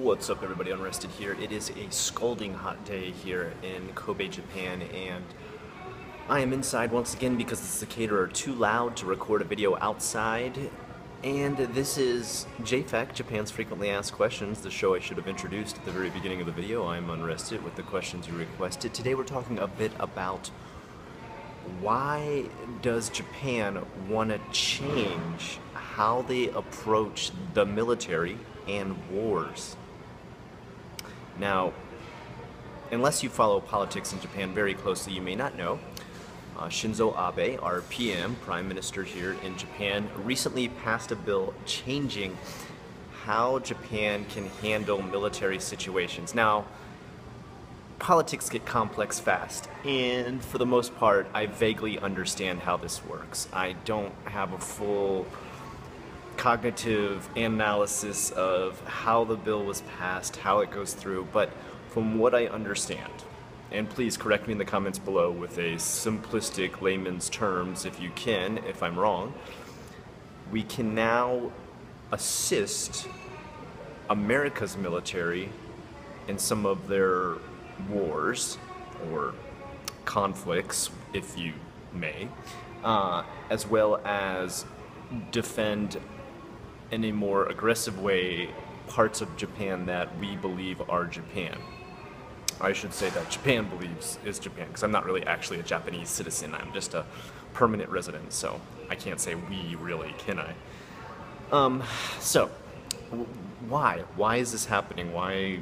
What's up, everybody? Unrested here. It is a scalding hot day here in Kobe, Japan, and I am inside once again because the cicadas are too loud to record a video outside. And this is JFAQ, Japan's Frequently Asked Questions, the show I should have introduced at the very beginning of the video. I'm Unrested with the questions you requested. Today we're talking a bit about why does Japan want to change how they approach the military and wars. Now, unless you follow politics in Japan very closely, you may not know, Shinzo Abe, our PM, Prime Minister here in Japan, recently passed a bill changing how Japan can handle military situations. Now, politics get complex fast, and for the most part, I vaguely understand how this works. I don't have a full cognitive analysis of how the bill was passed, how it goes through, but from what I understand, and please correct me in the comments below with a simplistic layman's terms if you can, if I'm wrong, we can now assist America's military in some of their wars or conflicts, if you may, as well as defend in a more aggressive way parts of Japan that we believe are Japan. I should say that Japan believes is Japan, because I'm not really actually a Japanese citizen. I'm just a permanent resident, so I can't say we really, can I? So, why? Why is this happening? Why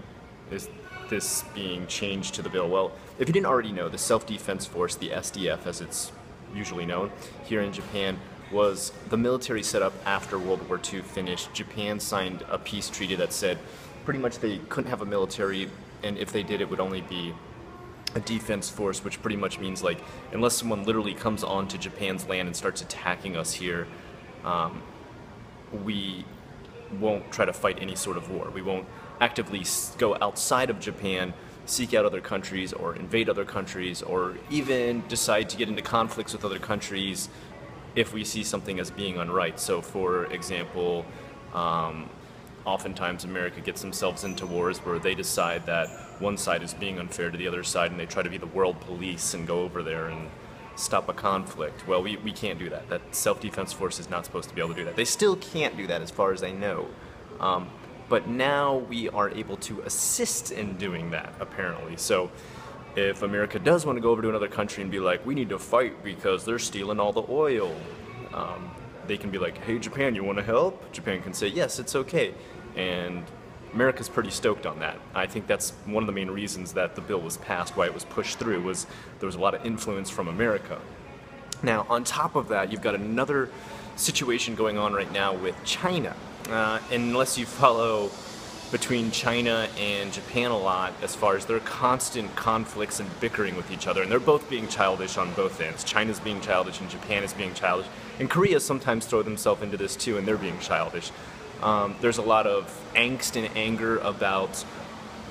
is this being changed to the bill? Well, if you didn't already know, the Self-Defense Force, the SDF as it's usually known, here in Japan, was the military set up after World War II finished. Japan signed a peace treaty that said pretty much they couldn't have a military, and if they did, it would only be a defense force, which pretty much means, like, unless someone literally comes onto Japan's land and starts attacking us here, we won't try to fight any sort of war. We won't actively go outside of Japan, seek out other countries, or invade other countries, or even decide to get into conflicts with other countries if we see something as being unright. So, for example, oftentimes America gets themselves into wars where they decide that one side is being unfair to the other side, and they try to be the world police and go over there and stop a conflict. Well, we can't do that. That Self-Defense Force is not supposed to be able to do that. They still can't do that as far as I know. But now we are able to assist in doing that, apparently. So if America does want to go over to another country and be like, we need to fight because they're stealing all the oil, they can be like, hey, Japan, you want to help? Japan can say, yes, it's okay. And America's pretty stoked on that. I think that's one of the main reasons that the bill was passed, why it was pushed through, was there was a lot of influence from America. Now, on top of that, you've got another situation going on right now with China. Unless you follow between China and Japan a lot as far as their constant conflicts and bickering with each other, and they're both being childish on both ends. China's being childish and Japan is being childish, and Korea sometimes throw themselves into this too, and they're being childish. There's a lot of angst and anger about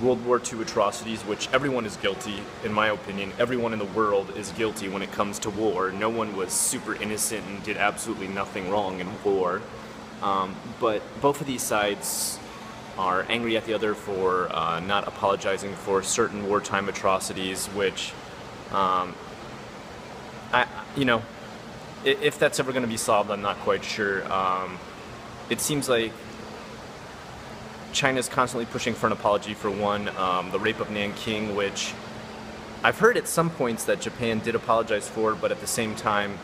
World War II atrocities, which everyone is guilty, in my opinion. Everyone in the world is guilty when it comes to war. No one was super innocent and did absolutely nothing wrong in war. But both of these sides are angry at the other for not apologizing for certain wartime atrocities, which, if that's ever going to be solved, I'm not quite sure. It seems like China's constantly pushing for an apology for one, the rape of Nanking, which I've heard at some points that Japan did apologize for, but at the same time,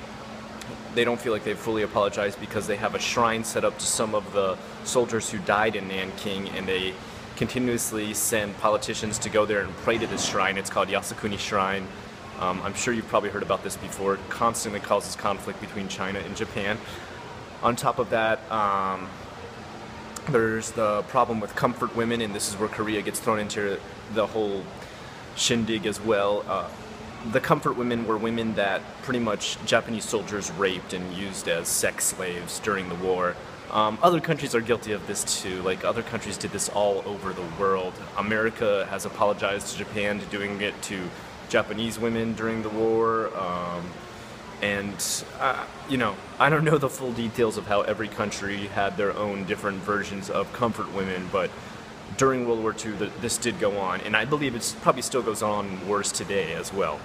they don't feel like they've fully apologized because they have a shrine set up to some of the soldiers who died in Nanking, and they continuously send politicians to go there and pray to this shrine. It's called Yasukuni Shrine. I'm sure you've probably heard about this before. It constantly causes conflict between China and Japan. On top of that, there's the problem with comfort women, and this is where Korea gets thrown into the whole shindig as well. The comfort women were women that pretty much Japanese soldiers raped and used as sex slaves during the war. Other countries are guilty of this too. Like, other countries did this all over the world. America has apologized to Japan to doing it to Japanese women during the war. I don't know the full details of how every country had their own different versions of comfort women, but during World War II this did go on, and I believe it probably still goes on worse today as well.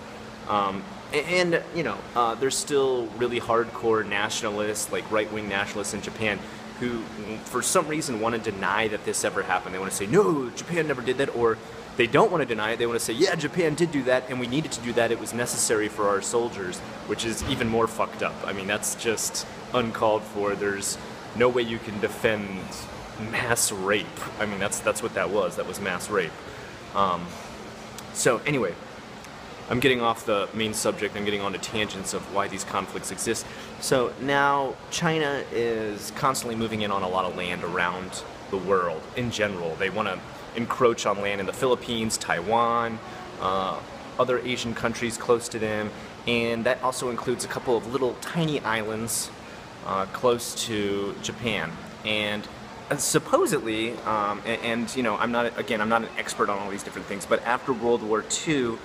And you know, there's still really hardcore nationalists, like right-wing nationalists in Japan, who for some reason want to deny that this ever happened. They want to say, no, Japan never did that, or they don't want to deny it. They want to say, yeah, Japan did do that, and we needed to do that. It was necessary for our soldiers, which is even more fucked up. I mean, that's just uncalled for. There's no way you can defend mass rape. I mean, that's what that was. That was mass rape. So anyway, I'm getting off the main subject. I'm getting onto tangents of why these conflicts exist. So now China is constantly moving in on a lot of land around the world in general. They want to encroach on land in the Philippines, Taiwan, other Asian countries close to them, and that also includes a couple of little tiny islands close to Japan. And supposedly, and you know, I'm not an expert on all these different things, but after World War II,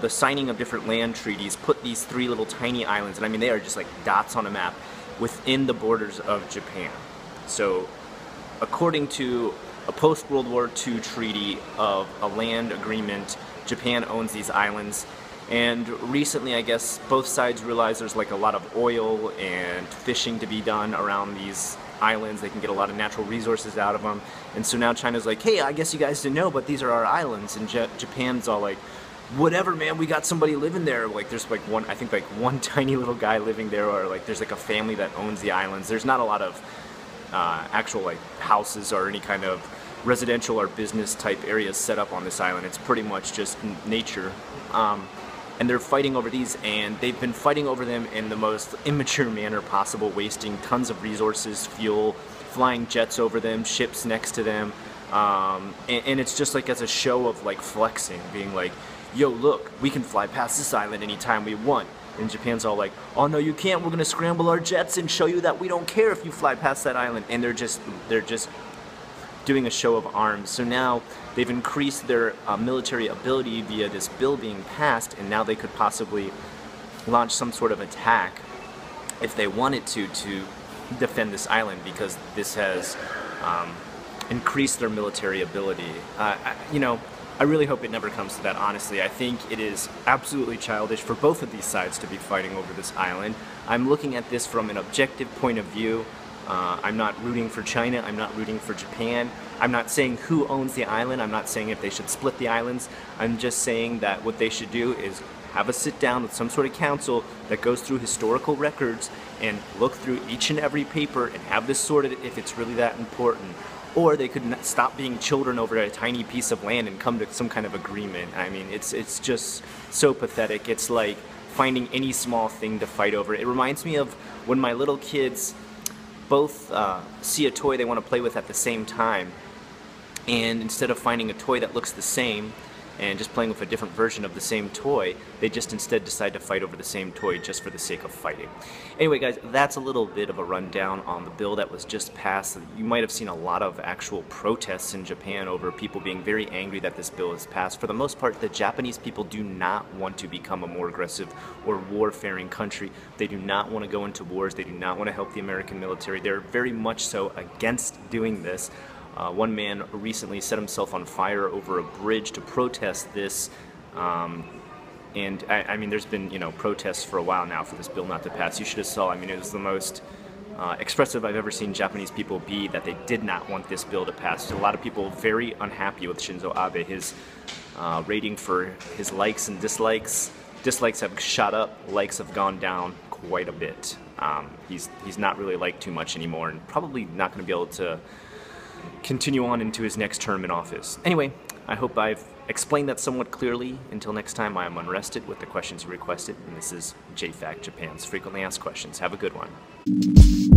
the signing of different land treaties put these three little tiny islands, and I mean they are just like dots on a map, within the borders of Japan. So according to a post-World War II treaty of a land agreement, Japan owns these islands, and recently I guess both sides realized there's like a lot of oil and fishing to be done around these islands. They can get a lot of natural resources out of them, and so now China's like, hey, I guess you guys didn't know, but these are our islands, and Japan's all like, whatever, man, we got somebody living there. Like there's like one, I think like one tiny little guy living there, or like there's like a family that owns the islands. There's not a lot of actual like houses or any kind of residential or business type areas set up on this island. It's pretty much just nature. And they're fighting over these, and they've been fighting over them in the most immature manner possible, wasting tons of resources, fuel, flying jets over them, ships next to them, and it's just like as a show of like flexing, being like, yo, look, we can fly past this island anytime we want. And Japan's all like, oh no, you can't, we're gonna scramble our jets and show you that we don't care if you fly past that island. And they're just doing a show of arms. So now they've increased their military ability via this bill being passed, and now they could possibly launch some sort of attack if they wanted to defend this island, because this has increased their military ability. You know, I really hope it never comes to that, honestly. I think it is absolutely childish for both of these sides to be fighting over this island. I'm looking at this from an objective point of view. I'm not rooting for China, I'm not rooting for Japan. I'm not saying who owns the island, I'm not saying if they should split the islands. I'm just saying that what they should do is have a sit down with some sort of council that goes through historical records and look through each and every paper and have this sorted if it's really that important. Or they could stop being children over a tiny piece of land and come to some kind of agreement. I mean, it's just so pathetic. It's like finding any small thing to fight over. It reminds me of when my little kids both see a toy they want to play with at the same time, and instead of finding a toy that looks the same and just playing with a different version of the same toy, they just instead decide to fight over the same toy just for the sake of fighting. Anyway guys, that's a little bit of a rundown on the bill that was just passed. You might have seen a lot of actual protests in Japan over people being very angry that this bill is passed. For the most part, the Japanese people do not want to become a more aggressive or warfaring country. They do not want to go into wars. They do not want to help the American military. They're very much so against doing this. One man recently set himself on fire over a bridge to protest this, and I mean, there's been, you know, protests for a while now for this bill not to pass. You should have saw, I mean, it was the most expressive I've ever seen Japanese people be, that they did not want this bill to pass. A lot of people very unhappy with Shinzo Abe. His rating for his likes and dislikes have shot up, likes have gone down quite a bit. He's not really liked too much anymore, and probably not going to be able to continue on into his next term in office. Anyway, I hope I've explained that somewhat clearly. Until next time, I am Unrested with the questions you requested, and this is JFAQ Japan's Frequently Asked Questions. Have a good one.